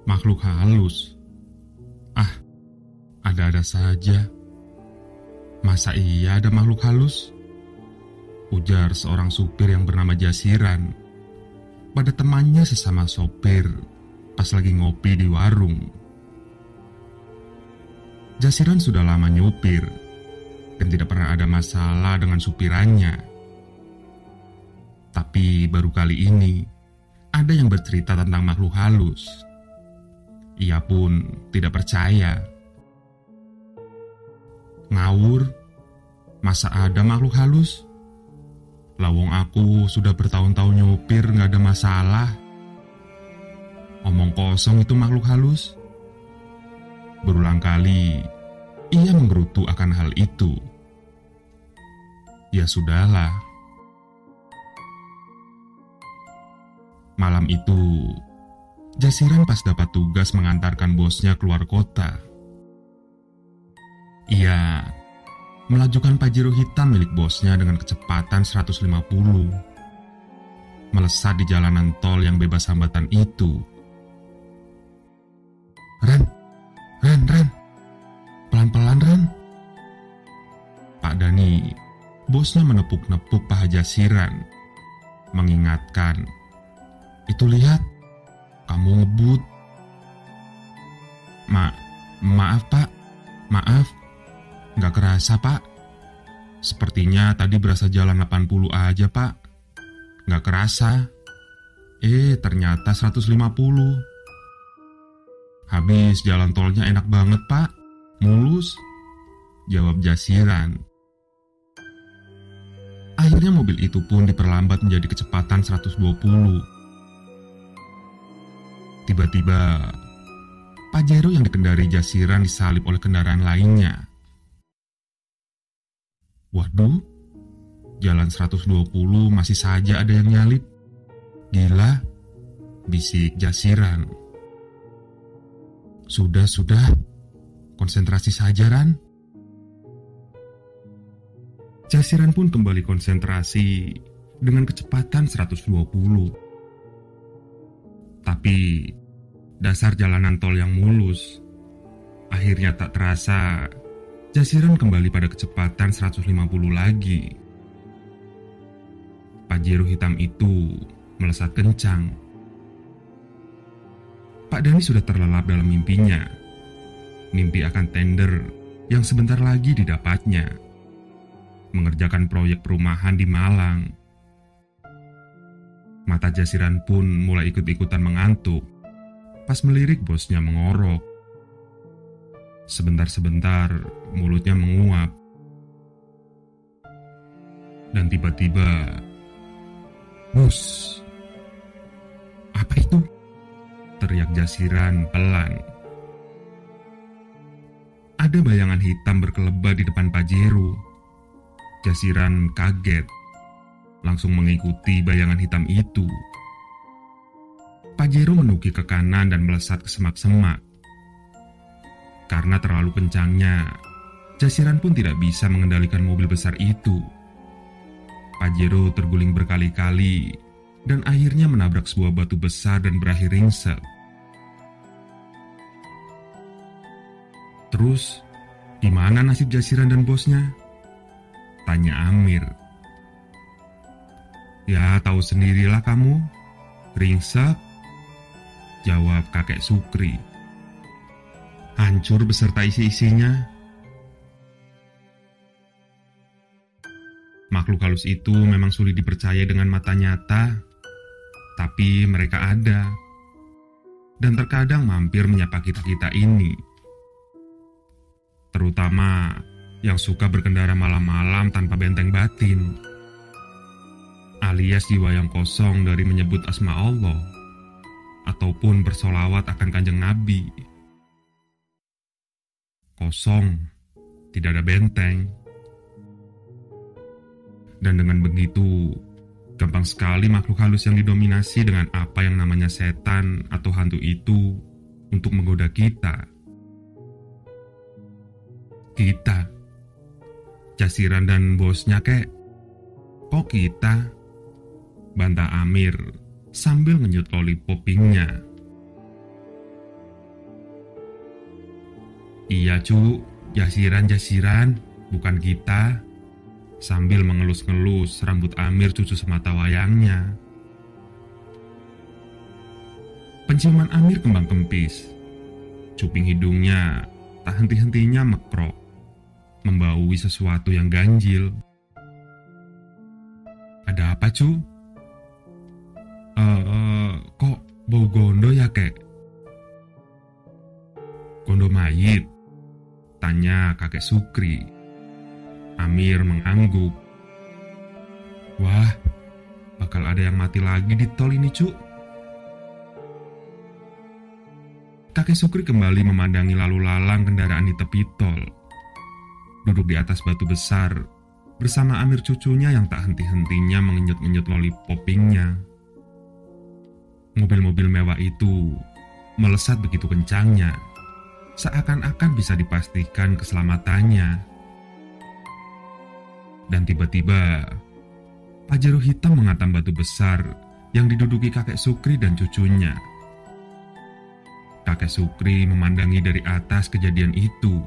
Makhluk halus. Ah, ada-ada saja. Masa iya ada makhluk halus? Ujar seorang supir yang bernama Jasiran pada temannya sesama sopir pas lagi ngopi di warung. Jasiran sudah lama nyupir dan tidak pernah ada masalah dengan supirannya. Tapi baru kali ini ada yang bercerita tentang makhluk halus. Ia pun tidak percaya. Ngawur, masa ada makhluk halus? Lawong aku sudah bertahun-tahun nyupir gak ada masalah. Omong kosong itu makhluk halus. Berulang kali ia menggerutu akan hal itu. Ya sudahlah. Malam itu, Jasiran pas dapat tugas mengantarkan bosnya keluar kota. Ia melajukan Pajero hitam milik bosnya dengan kecepatan 150. Melesat di jalanan tol yang bebas hambatan itu. Ren, pelan-pelan Ren. Pak Dani, bosnya menepuk-nepuk paha Jasiran, mengingatkan, itu lihat, kamu ngebut. Maaf Pak, maaf. Nggak kerasa Pak. Sepertinya tadi berasa jalan 80 aja Pak. Nggak kerasa. Ternyata 150. Habis jalan tolnya enak banget Pak. Mulus. Jawab Jasiran. Akhirnya mobil itu pun diperlambat menjadi kecepatan 120. Tiba-tiba, Pajero yang dikendari Jasiran disalip oleh kendaraan lainnya. Waduh, jalan 120 masih saja ada yang nyalip. Gila, bisik Jasiran. Sudah, konsentrasi saja Ran. Jasiran pun kembali konsentrasi dengan kecepatan 120. Tapi dasar jalanan tol yang mulus. Akhirnya tak terasa Jasiran kembali pada kecepatan 150 lagi. Pajero hitam itu melesat kencang. Pak Dani sudah terlelap dalam mimpinya. Mimpi akan tender yang sebentar lagi didapatnya. Mengerjakan proyek perumahan di Malang. Mata Jasiran pun mulai ikut-ikutan mengantuk pas melirik bosnya mengorok. Sebentar-sebentar mulutnya menguap. Dan tiba-tiba, "Bos, apa itu?" teriak Jasiran pelan. Ada bayangan hitam berkelebat di depan Pajero. Jasiran kaget. Langsung mengikuti bayangan hitam itu. Pajero menukik ke kanan dan melesat ke semak-semak. Karena terlalu kencangnya, Jasiran pun tidak bisa mengendalikan mobil besar itu. Pajero terguling berkali-kali dan akhirnya menabrak sebuah batu besar dan berakhir ringsek. Terus, di mana nasib Jasiran dan bosnya? Tanya Amir. Ya, tahu sendirilah kamu. Ringsek, jawab kakek Sukri. Hancur beserta isi-isinya. Makhluk halus itu memang sulit dipercaya dengan mata nyata, tapi mereka ada. Dan terkadang mampir menyapa kita-kita ini. Terutama yang suka berkendara malam-malam tanpa benteng batin. Alias jiwa yang kosong dari menyebut asma Allah ataupun bersolawat akan kanjeng Nabi. Kosong, tidak ada benteng. Dan dengan begitu, gampang sekali makhluk halus yang didominasi dengan apa yang namanya setan atau hantu itu untuk menggoda kita. Jasiran dan bosnya kek. Kok kita? Bantah Amir sambil ngenyut lollipop pinknya. Iya cu, jasiran-jasiran, bukan kita. Sambil mengelus-ngelus rambut Amir cucu semata wayangnya. Penciuman Amir kembang kempis. Cuping hidungnya tak henti-hentinya mekrok, membaui sesuatu yang ganjil. Ada apa cu? Kok bau gondo ya kek? Gondo mayit? Tanya kakek Sukri. Amir mengangguk. Wah, bakal ada yang mati lagi di tol ini cu. Kakek Sukri kembali memandangi lalu lalang kendaraan di tepi tol. Duduk di atas batu besar bersama Amir cucunya yang tak henti-hentinya mengenyut-ngenyut lollipopingnya. Mobil-mobil mewah itu melesat begitu kencangnya, seakan-akan bisa dipastikan keselamatannya. Dan tiba-tiba, Pajero hitam menghantam batu besar yang diduduki kakek Sukri dan cucunya. Kakek Sukri memandangi dari atas kejadian itu.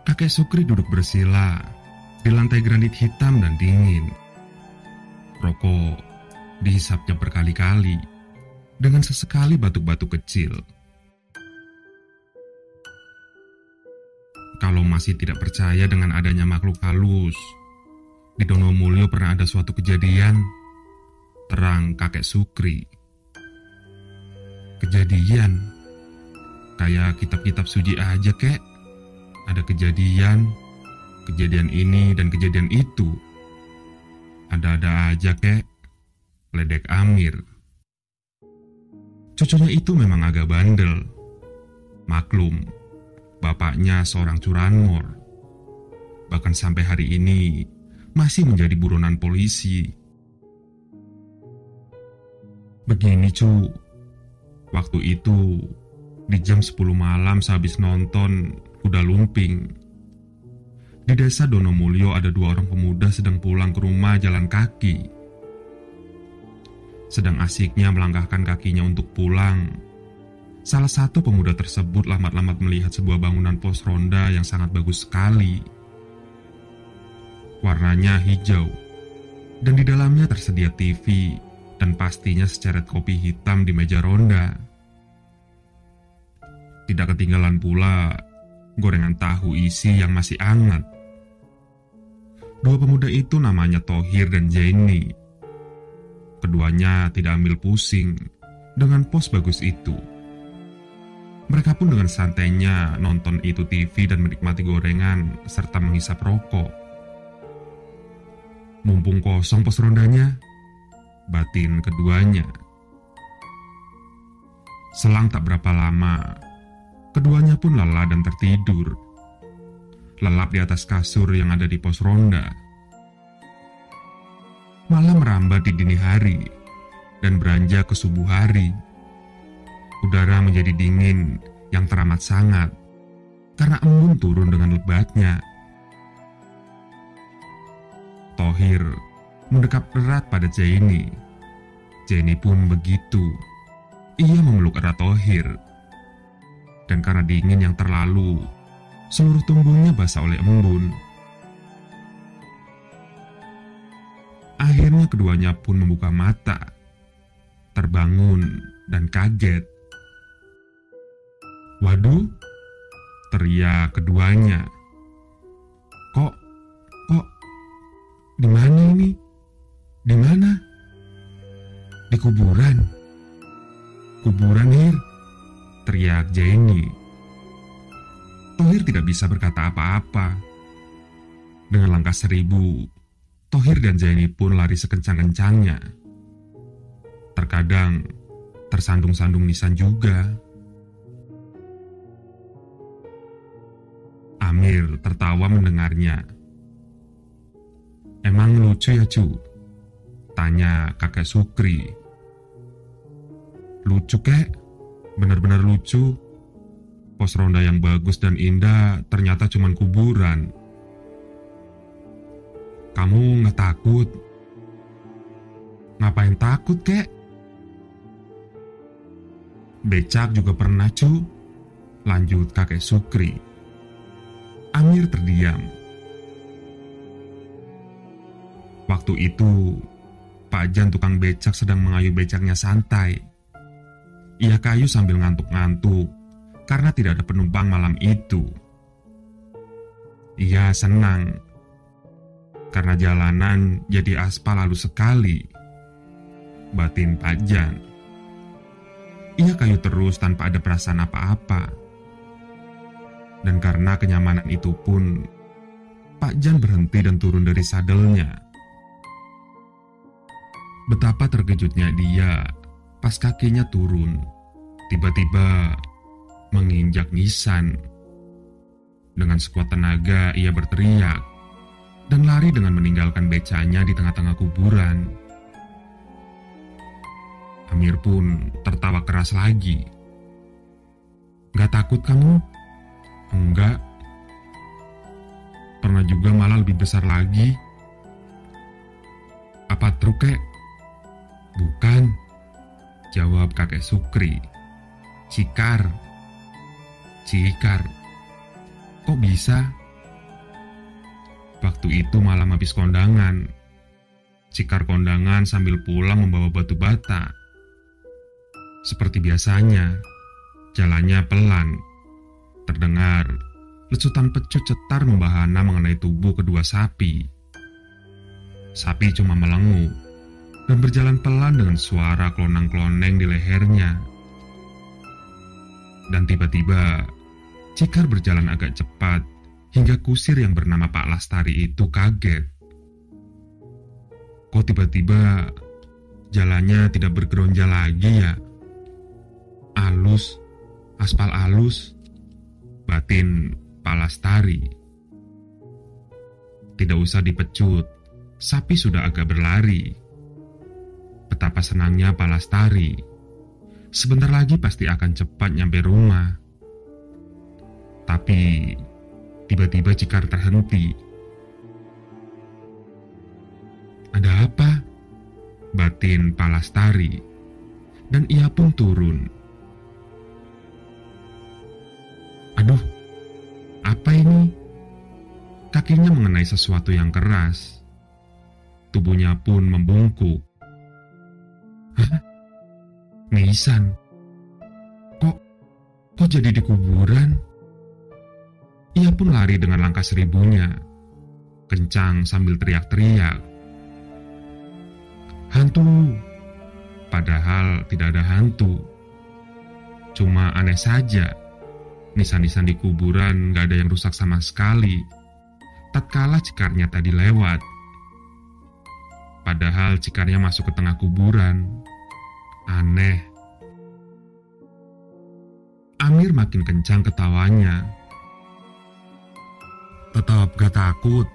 Kakek Sukri duduk bersila di lantai granit hitam dan dingin. Rokok dihisapnya berkali-kali dengan sesekali batuk-batuk kecil. Kalau masih tidak percaya dengan adanya makhluk halus, di Donomulyo pernah ada suatu kejadian, terang kakek Sukri. Kejadian? Kayak kitab-kitab suci aja kek. Ada kejadian ini dan kejadian itu. Ada-ada aja kek, ledek Amir. Cucunya itu memang agak bandel. Maklum, bapaknya seorang curanmor. Bahkan sampai hari ini masih menjadi buronan polisi. Begini cu, waktu itu di jam 10 malam sehabis nonton Kuda Lumping, di desa Donomulyo ada 2 orang pemuda sedang pulang ke rumah jalan kaki. Sedang asiknya melangkahkan kakinya untuk pulang, salah satu pemuda tersebut lambat-lambat melihat sebuah bangunan pos ronda yang sangat bagus sekali. Warnanya hijau, dan di dalamnya tersedia TV dan pastinya seceret kopi hitam di meja ronda. Tidak ketinggalan pula gorengan tahu isi yang masih hangat. 2 pemuda itu namanya Thohir dan Zaini. Keduanya tidak ambil pusing dengan pos bagus itu. Mereka pun dengan santainya nonton itu TV dan menikmati gorengan serta menghisap rokok. Mumpung kosong pos rondanya, batin keduanya. Selang tak berapa lama, keduanya pun lelah dan tertidur. Lelap di atas kasur yang ada di pos ronda. Malam merambat di dini hari dan beranjak ke subuh hari. Udara menjadi dingin yang teramat sangat karena embun turun dengan lebatnya. Thohir mendekap erat pada Zaini. Zaini pun begitu. Ia memeluk erat Thohir. Dan karena dingin yang terlalu, seluruh tubuhnya basah oleh embun. Akhirnya keduanya pun membuka mata, terbangun dan kaget. Waduh, teriak keduanya. Kok, di mana ini? Di mana? Di kuburan. Kuburan, Hir, teriak Zaini. Thohir tidak bisa berkata apa-apa. Dengan langkah 1000, Thohir dan Zaini pun lari sekencang-kencangnya. Terkadang tersandung-sandung nisan juga. Amir tertawa mendengarnya. Emang lucu ya cu? Tanya kakek Sukri. Lucu kek? Benar-benar lucu. Pos ronda yang bagus dan indah ternyata cuman kuburan. Kamu nggak takut? Ngapain takut kek? Becak juga pernah, Cu. Lanjut kakek Sukri. Amir terdiam. Waktu itu, Pak Jan tukang becak sedang mengayuh becaknya santai. Ia kayu sambil ngantuk-ngantuk karena tidak ada penumpang malam itu. Ia senang karena jalanan jadi aspal halus sekali. Batin Pak Jan. Ia kayu terus tanpa ada perasaan apa-apa. Dan karena kenyamanan itu pun, Pak Jan berhenti dan turun dari sadelnya. Betapa terkejutnya dia pas kakinya turun, tiba-tiba menginjak nisan. Dengan sekuat tenaga ia berteriak dan lari dengan meninggalkan becanya di tengah-tengah kuburan. Amir pun tertawa keras lagi. "Gak takut kamu?" "Enggak. Pernah juga malah lebih besar lagi." "Apa truk, kek?" "Bukan," jawab kakek Sukri. "Cikar." "Cikar? Kok bisa?" Waktu itu malam habis kondangan. Cikar kondangan sambil pulang membawa batu bata. Seperti biasanya, jalannya pelan. Terdengar lecutan pecut cetar membahana mengenai tubuh kedua sapi. Sapi cuma melenguh dan berjalan pelan dengan suara klonang-kloneng di lehernya. Dan tiba-tiba, Cikar berjalan agak cepat hingga kusir yang bernama Pak Lastari itu kaget. Kok tiba-tiba jalannya tidak bergeronjal lagi ya? Alus, aspal alus, batin Pak Lastari. Tidak usah dipecut, sapi sudah agak berlari. Betapa senangnya Pak Lastari. Sebentar lagi pasti akan cepat nyampe rumah. Tapi tiba-tiba Cikar terhenti. "Ada apa?" batin Pak Lastari, dan ia pun turun. "Aduh, apa ini?" Kakinya mengenai sesuatu yang keras. Tubuhnya pun membungkuk. "Hah? Nisan? Kok jadi di kuburan?" Ia pun lari dengan langkah seribunya, kencang sambil teriak-teriak. "Hantu!" Padahal tidak ada hantu. Cuma aneh saja, nisan-nisan di kuburan gak ada yang rusak sama sekali tatkala cikarnya tadi lewat. Padahal cikarnya masuk ke tengah kuburan. Aneh. Amir makin kencang ketawanya. "Tetap gak takut?"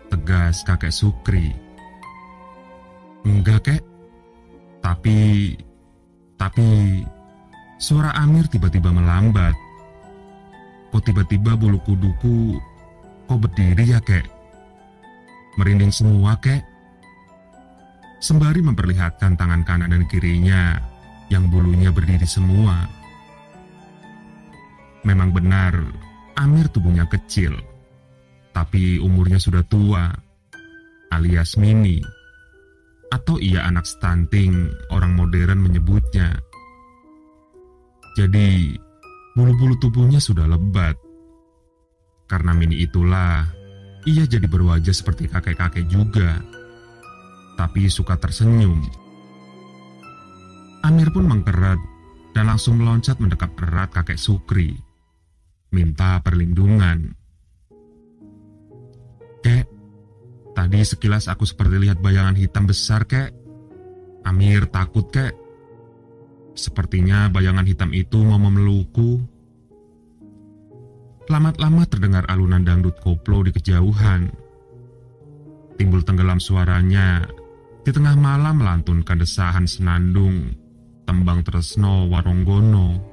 tegas kakek Sukri. "Enggak, kek. Tapi suara Amir tiba-tiba melambat. Kok tiba-tiba bulu kuduku kok berdiri ya, kek? Merinding semua, kek." Sembari memperlihatkan tangan kanan dan kirinya yang bulunya berdiri semua. Memang benar, Amir tubuhnya kecil, tapi umurnya sudah tua, alias mini. Atau ia anak stunting, orang modern menyebutnya. Jadi, bulu-bulu tubuhnya sudah lebat. Karena mini itulah, ia jadi berwajah seperti kakek-kakek juga. Tapi suka tersenyum. Amir pun mengkerat dan langsung meloncat mendekap erat kakek Sukri. Minta perlindungan. "Kek, tadi sekilas aku seperti lihat bayangan hitam besar, kek. Amir takut, kek. Sepertinya bayangan hitam itu mau memelukku." Lama-lama terdengar alunan dangdut koplo di kejauhan. Timbul tenggelam suaranya di tengah malam melantunkan desahan senandung Tembang Tresno Waronggono.